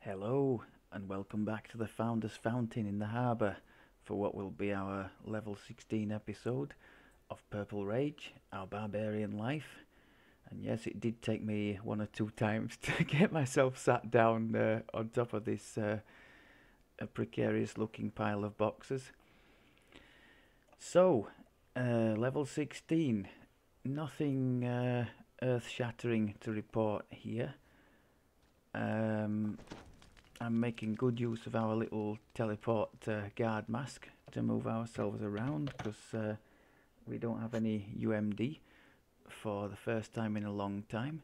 Hello, and welcome back to the Founder's Fountain in the harbour for what will be our level 16 episode of Purple Rage, our barbarian life. And yes, it did take me one or two times to get myself sat down on top of this a precarious looking pile of boxes. So, level 16, nothing earth shattering to report here. I'm making good use of our little teleport guard mask to move ourselves around because we don't have any UMD for the first time in a long time.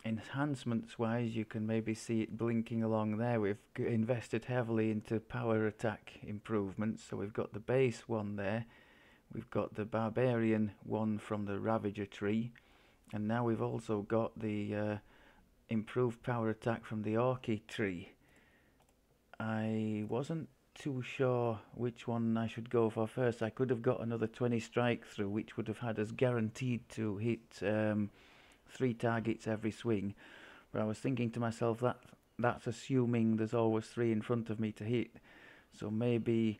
Enhancements wise, you can maybe see it blinking along there. We've invested heavily into power attack improvements, so we've got the base one there, we've got the Barbarian one from the Ravager tree, and now we've also got the improved power attack from the Orky tree. I wasn't too sure which one I should go for first. I could have got another 20 strike through, which would have had us guaranteed to hit 3 targets every swing. But I was thinking to myself that's assuming there's always 3 in front of me to hit. So maybe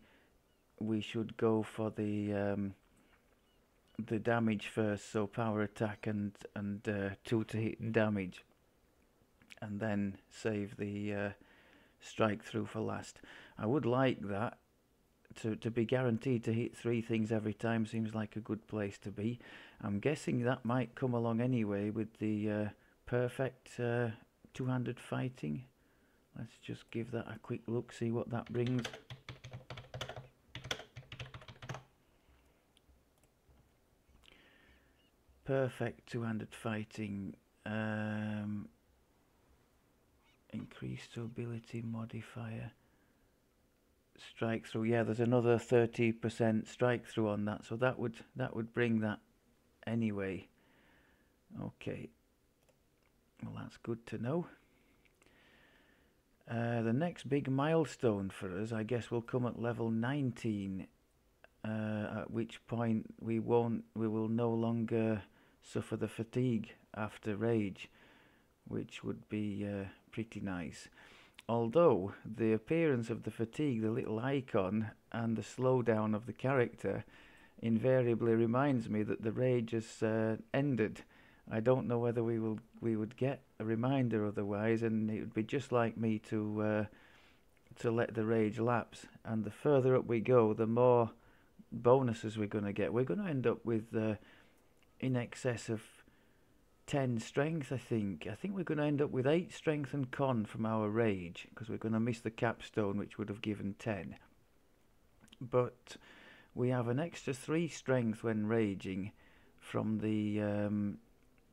we should go for the damage first. So power attack and 2 to hit and damage, and then save the strike through for last. I would like that. To be guaranteed to hit 3 things every time seems like a good place to be. I'm guessing that might come along anyway with the perfect two-handed fighting. Let's just give that a quick look, see what that brings. Perfect two-handed fighting. Increased ability modifier. Strike through. Yeah, there's another 30% strike through on that, so that would bring that anyway. Okay. Well, that's good to know. The next big milestone for us, I guess, will come at level 19, at which point we will no longer suffer the fatigue after rage, which would be pretty nice. Although the appearance of the fatigue, the little icon, and the slowdown of the character invariably reminds me that the rage has ended. I don't know whether we would get a reminder otherwise, and it would be just like me to let the rage lapse. And the further up we go, the more bonuses we're going to get. We're going to end up with in excess of 10 strength, I think. I think we're going to end up with 8 strength and con from our rage, because we're going to miss the capstone, which would have given 10. But we have an extra 3 strength when raging from the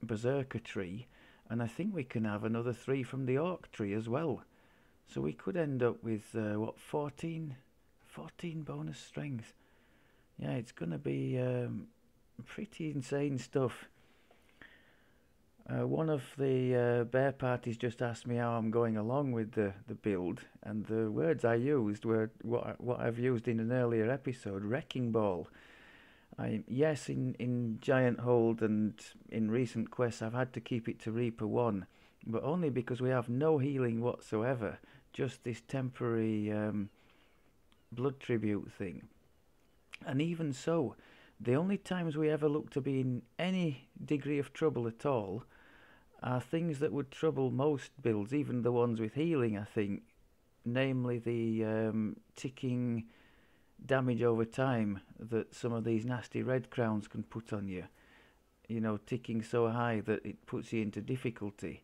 berserker tree, and I think we can have another 3 from the orc tree as well. So we could end up with 14 bonus strength. Yeah, it's going to be pretty insane stuff. One of the bear parties just asked me how I'm going along with the build, and the words I used were what I've used in an earlier episode: wrecking ball. Yes, in Giant Hold and in recent quests I've had to keep it to Reaper 1, but only because we have no healing whatsoever, just this temporary blood tribute thing. And even so, the only times we ever look to be in any degree of trouble at all are things that would trouble most builds, even the ones with healing, I think. Namely the ticking damage over time that some of these nasty red crowns can put on you. You know, ticking so high that it puts you into difficulty.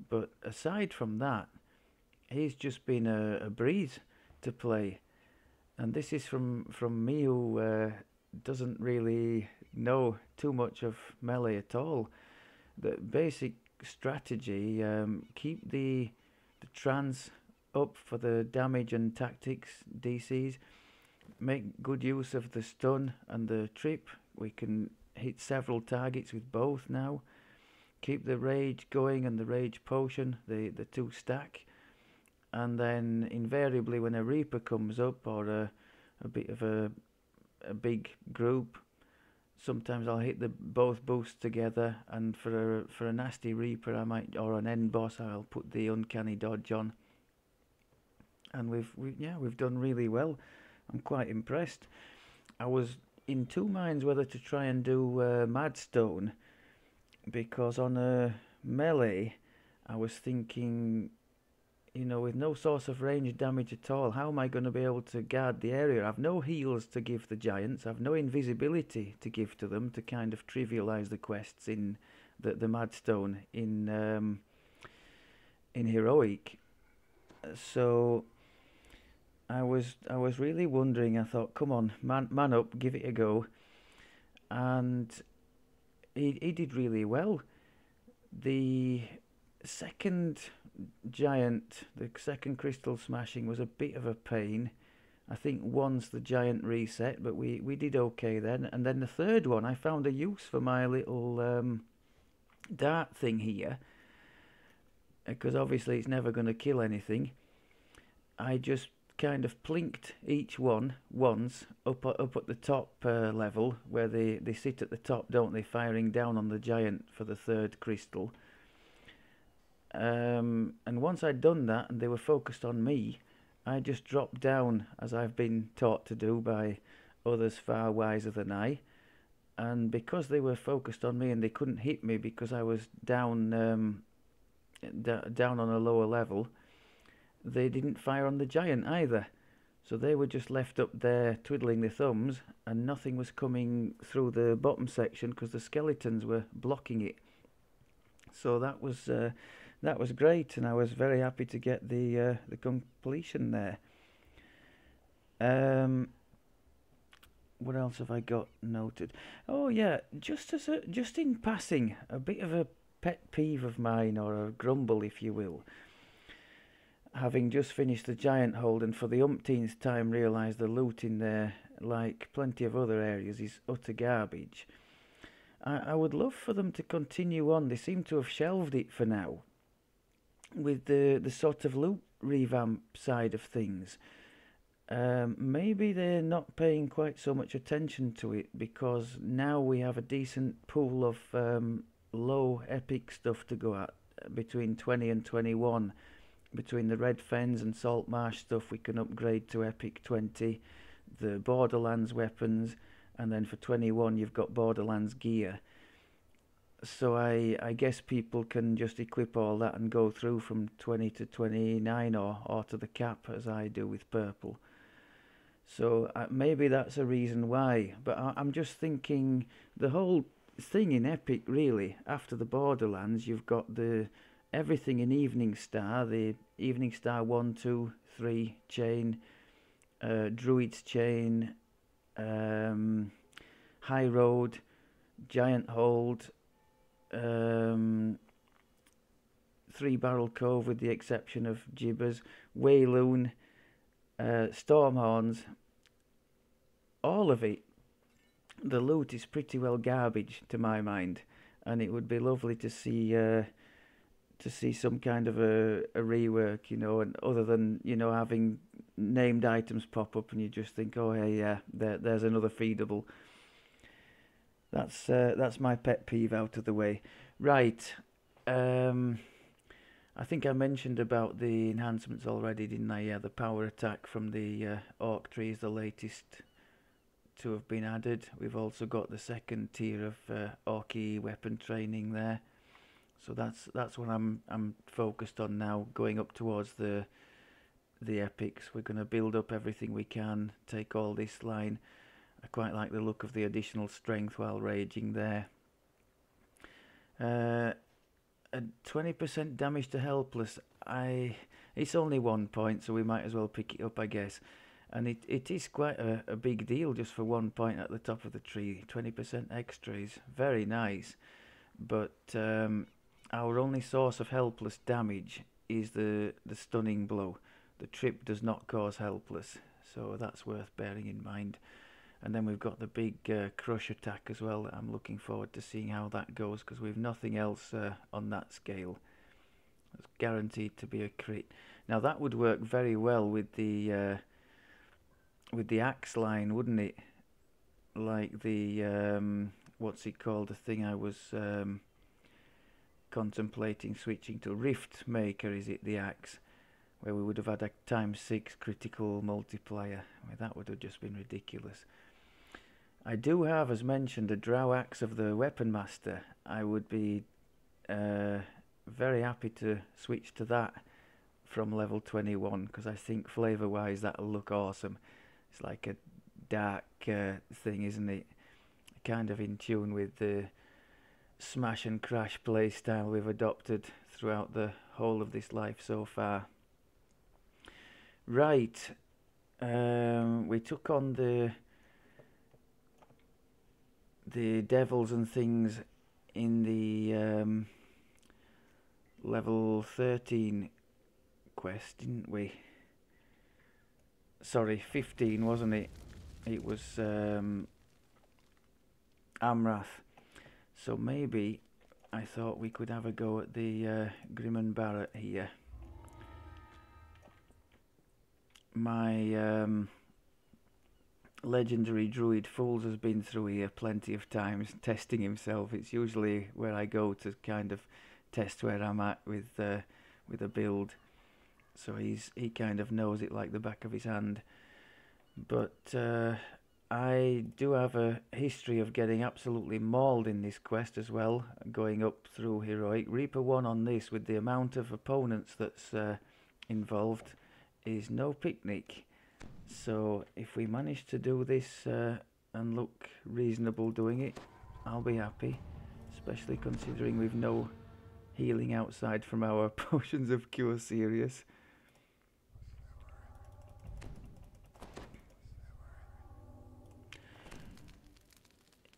But aside from that, he's just been a breeze to play. And this is from me who doesn't really know too much of melee at all. The basic strategy, keep the trans up for the damage and tactics DCs, make good use of the stun and the trip. We can hit several targets with both now. Keep the rage going and the rage potion, the 2 stack, and then invariably when a Reaper comes up, or a bit of a big group, sometimes I'll hit both boosts together, and for a nasty Reaper I might, or an end boss, I'll put the uncanny dodge on. and we've done really well. I'm quite impressed. I was in two minds whether to try and do Madstone, because on a melee, I was thinking, with no source of range damage at all, how am I going to be able to guard the area? I've no heals to give the giants, I've no invisibility to give to them to kind of trivialise the quests in the Madstone in Heroic. So I was really wondering. I thought, come on, man up, give it a go, and he did really well. The second giant, the second crystal smashing was a bit of a pain. I think once the giant reset, but we did okay then. And then the third one, I found a use for my little dart thing here, because obviously it's never going to kill anything. I just kind of plinked each one once up at the top level, where they sit at the top, don't they, firing down on the giant for the third crystal. And once I'd done that and they were focused on me, I just dropped down, as I've been taught to do by others far wiser than I. And because they were focused on me and they couldn't hit me because I was down down on a lower level, they didn't fire on the giant either. So they were just left up there twiddling their thumbs, and nothing was coming through the bottom section because the skeletons were blocking it. So that was great, and I was very happy to get the completion there. What else have I got noted? Oh yeah, just in passing, a bit of a pet peeve of mine, or a grumble, if you will. Having just finished the giant hold, and for the umpteenth time realised the loot in there, like plenty of other areas, is utter garbage. I would love for them to continue on. They seem to have shelved it for now, with the sort of loot revamp side of things. Maybe they're not paying quite so much attention to it, because now we have a decent pool of low epic stuff to go at, between 20 and 21. Between the Red Fens and Salt Marsh stuff, we can upgrade to epic 20, the Borderlands weapons, and then for 21 you've got Borderlands gear. So I guess people can just equip all that and go through from 20 to 29, or to the cap, as I do with purple. So maybe that's a reason why. But I'm just thinking, the whole thing in epic, really, after the Borderlands, you've got everything in Evening Star, the Evening Star 1, 2, 3 chain, Druid's chain, High Road, Giant Hold, 3 Barrel Cove with the exception of Gibbers, Wayloon, Stormhorns. All of it, the loot is pretty well garbage to my mind, and it would be lovely to see some kind of a rework, and other than having named items pop up and you just think, oh hey, yeah, there's another feedable. That's my pet peeve out of the way. Right, I think I mentioned about the enhancements already, didn't I? Yeah, the power attack from the Orc tree is the latest to have been added. We've also got the second tier of Orc weapon training there. So that's what I'm focused on now, going up towards the epics. We're going to build up everything we can, take all this line. I quite like the look of the additional strength while raging there. 20% damage to helpless. It's only 1 point, so we might as well pick it up, I guess. And it is quite a big deal just for 1 point at the top of the tree. 20% extra is very nice, but our only source of helpless damage is the stunning blow. The trip does not cause helpless, so that's worth bearing in mind. And then we've got the big crush attack as well. I'm looking forward to seeing how that goes, because we've nothing else on that scale. It's guaranteed to be a crit. Now that would work very well with the axe line, wouldn't it? Like the what's it called? The thing I was contemplating switching to, Rift Maker, is it, the axe? where we would have had a ×6 critical multiplier. I mean, that would have just been ridiculous. I do have, as mentioned, a drow axe of the Weapon Master. I would be very happy to switch to that from level 21, because I think flavour wise that'll look awesome. It's like a dark thing, isn't it? Kind of in tune with the smash and crash play style we've adopted throughout the whole of this life so far. Right, we took on the devils and things in the level 13 quest, didn't we? Sorry, 15, wasn't it? It was Amrath. So maybe I thought we could have a go at the Grim and Barret here. My legendary druid Fools has been through here plenty of times testing himself. It's usually where I go to kind of test where I'm at with a build, so he kind of knows it like the back of his hand. But I do have a history of getting absolutely mauled in this quest as well, going up through heroic. Reaper 1 on this, with the amount of opponents that's involved, is no picnic. So if we manage to do this and look reasonable doing it, I'll be happy, especially considering we've no healing outside from our potions of cure serious.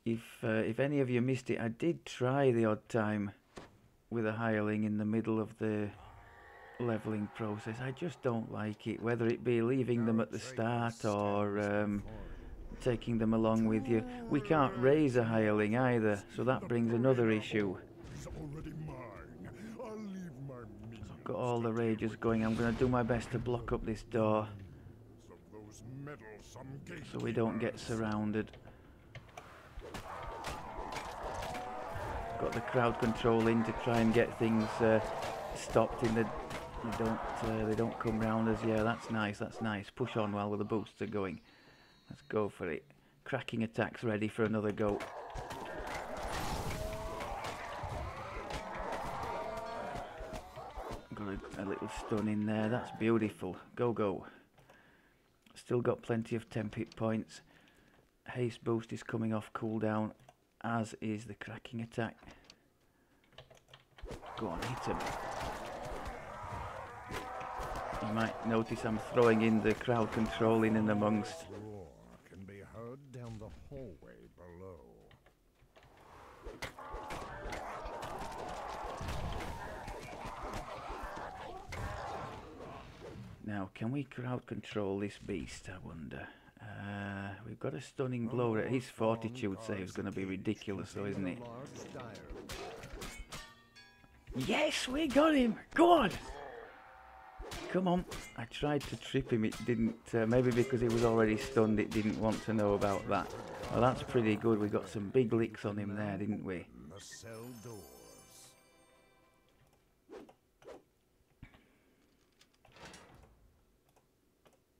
If any of you missed it, I did try the odd time with a hireling in the middle of the leveling process. I just don't like it, whether it be leaving them at the start or taking them along with you. We can't raise a hireling either, so that brings another issue. I've got all the rages going. I'm going to do my best to block up this door so we don't get surrounded. Got the crowd control in to try and get things stopped in the they don't come round us. Yeah, that's nice, that's nice. Push on while the boosts are going. Let's go for it. Cracking attacks ready for another go. Got a little stun in there. That's beautiful. Go, go. Still got plenty of temp hit points. Haste boost is coming off cooldown, as is the cracking attack. Go on, hit him. You might notice I'm throwing in the crowd control in and amongst. Roar can be heard down the hallway below. Now, can we crowd control this beast, I wonder? We've got a stunning blow rate. His fortitude save is going to be ridiculous though, isn't it? Yes, we got him! Go on! Come on. I tried to trip him, it didn't, maybe because he was already stunned, it didn't want to know about that. Well, that's pretty good. We got some big licks on him there, didn't we? The cell doors.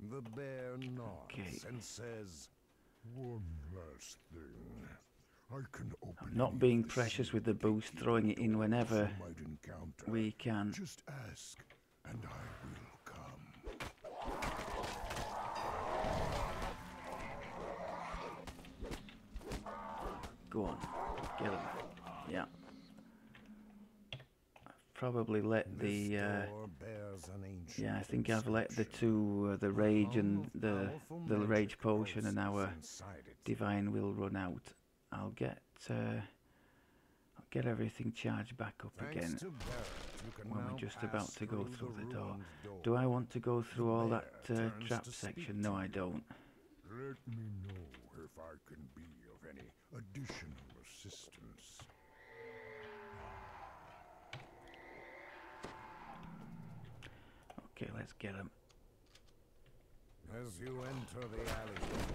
The bear nods and says, "One last thing. I can open I'm not being precious with the boost, throwing it in whenever we can. Just ask, and I will come." Go on, get him. Yeah. I've probably let the yeah, I think I've let the two, the rage and the rage potion and our divine will run out. I'll get everything charged back up again when we're just about to go through the door. Do I want to go through all that trap section? No, I don't. Let me know if I can be of any additional assistance. Okay, let's get him. As you enter the alleyway,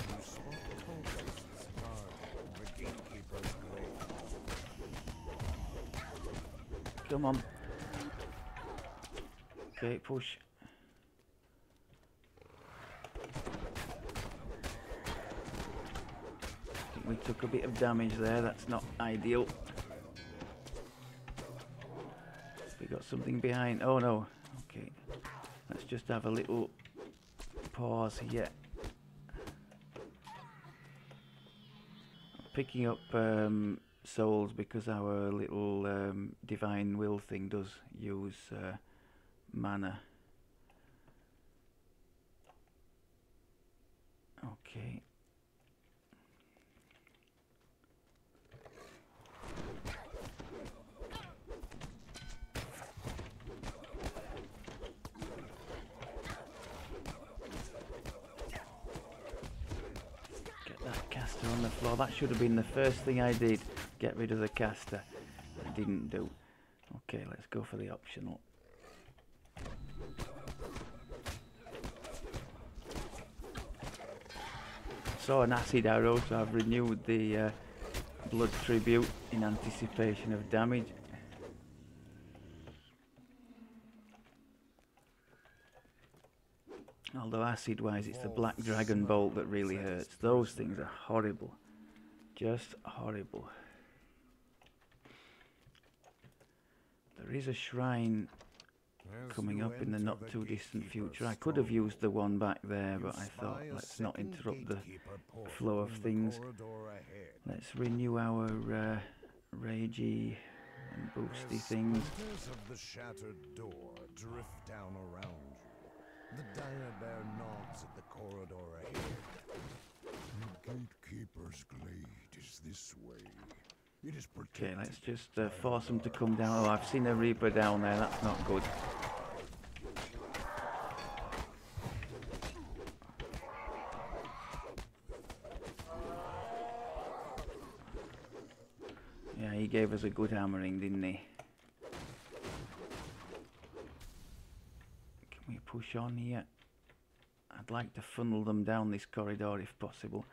you spot cultists guarding the gatekeeper's blade. Come on. Okay, push. we took a bit of damage there. That's not ideal. We got something behind. Oh no. Okay. Let's just have a little pause here. Picking up souls because our little divine will thing does use mana. Okay. On the floor. That should have been the first thing I did. Get rid of the caster. I didn't do. Okay, let's go for the optional. Saw an acid arrow, so I've renewed the blood tribute in anticipation of damage. Although acid wise it's the black dragon bolt that really hurts. Those things are horrible. Just horrible. There is a shrine coming up in the not too distant future. I could have used the one back there, but I thought let's not interrupt the flow of things. Let's renew our ragey and boosty things. Of the shattered door drift down around you. The dire bear nods at the corridor ahead. The gatekeeper's glade is this way. It is protected. Okay, let's just force them to come down. Oh, I've seen a reaper down there. That's not good. Yeah, he gave us a good hammering, didn't he? We push on here. I'd like to funnel them down this corridor if possible.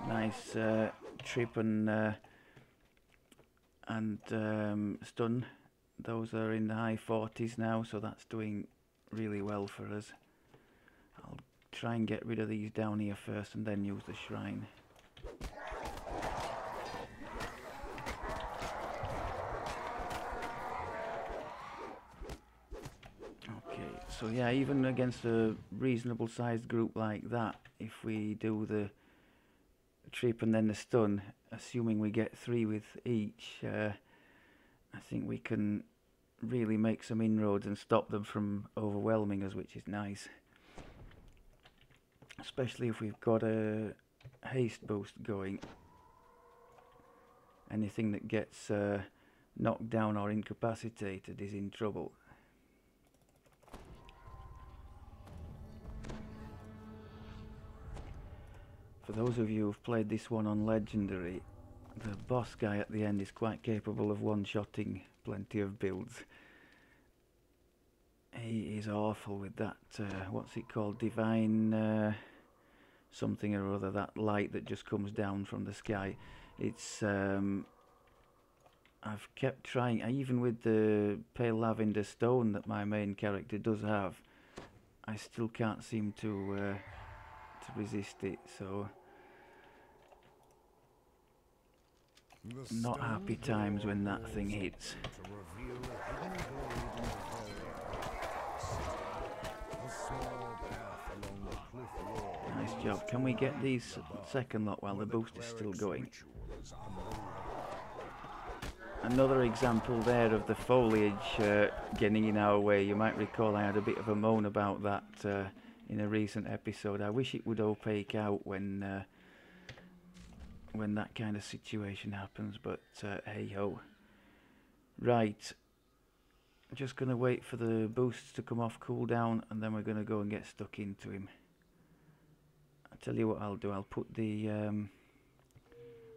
Nice trip and stun. Those are in the high 40s now, so that's doing really well for us. I'll try and get rid of these down here first and then use the shrine. So yeah, even against a reasonable sized group like that, if we do the trip and then the stun, assuming we get 3 with each, I think we can really make some inroads and stop them from overwhelming us, which is nice. Especially if we've got a haste boost going. Anything that gets knocked down or incapacitated is in trouble. For those of you who've played this one on Legendary, the boss guy at the end is quite capable of one-shotting plenty of builds. He is awful with that, what's it called, divine something or other, that light that just comes down from the sky. It's, I've kept trying, even with the pale lavender stone that my main character does have, I still can't seem to resist it, so not happy times when that thing hits. Nice job. Can we get these second lot while the boost is still going? Another example there of the foliage getting in our way. You might recall I had a bit of a moan about that in a recent episode. I wish it would opaque out when that kind of situation happens, but hey ho. Right, just gonna wait for the boosts to come off cooldown and then we're gonna go and get stuck into him. I'll tell you what I'll do, I'll put the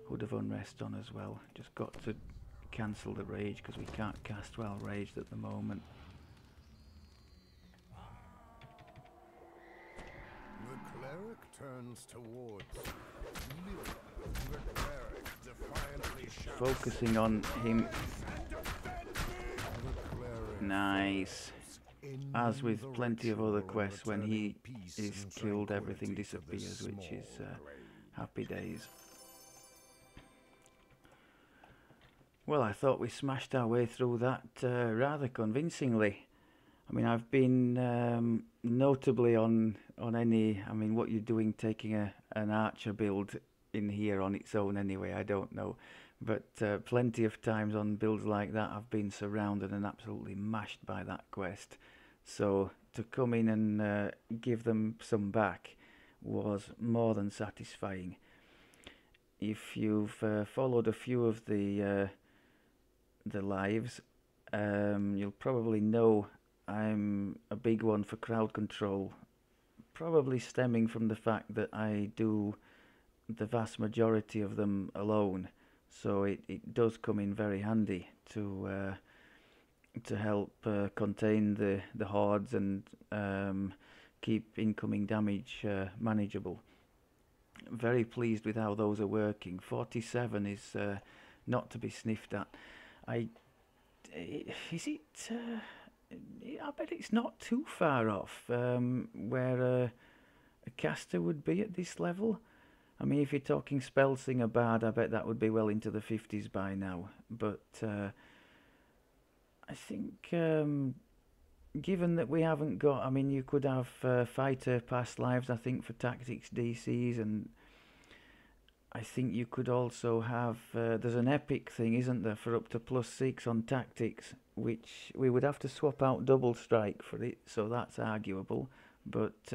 Hood of Unrest on as well. Just got to cancel the rage because we can't cast while raged at the moment. The cleric turns towards you. The cleric defiantly shouts. Focusing on him. Nice. as with the plenty of other ritual quests, when he returning peace is and killed, everything tranquility to this disappears, which is small glade. happy days. Well, I thought we smashed our way through that rather convincingly. I mean, I've been notably on any. I mean, what you're doing, taking an archer build in here on its own anyway, I don't know. But plenty of times on builds like that, I've been surrounded and absolutely mashed by that quest. So to come in and give them some back was more than satisfying. If you've followed a few of the lives, you'll probably know I'm a big one for crowd control, probably stemming from the fact that I do the vast majority of them alone, so it does come in very handy to help contain the hordes and keep incoming damage manageable. Very pleased with how those are working. 47 is not to be sniffed at. Is it? I bet it's not too far off where a caster would be at this level. I mean, if you're talking spell singer bard, I bet that would be well into the 50s by now. But I think, given that we haven't got, I mean, you could have fighter past lives, I think, for tactics DCs, and I think you could also have, there's an epic thing, isn't there, for up to +6 on tactics, which we would have to swap out double strike for it, so that's arguable, but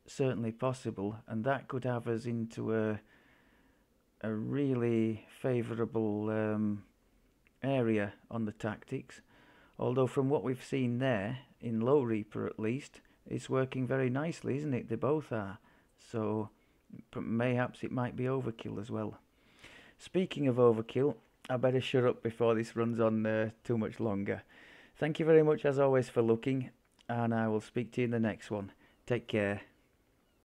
certainly possible, and that could have us into a really favourable area on the tactics. Although from what we've seen there, in Low Reaper at least, it's working very nicely, isn't it? They both are. So mayhaps it might be overkill as well. Speaking of overkill, I better shut up before this runs on too much longer. Thank you very much as always for looking, and I will speak to you in the next one. Take care.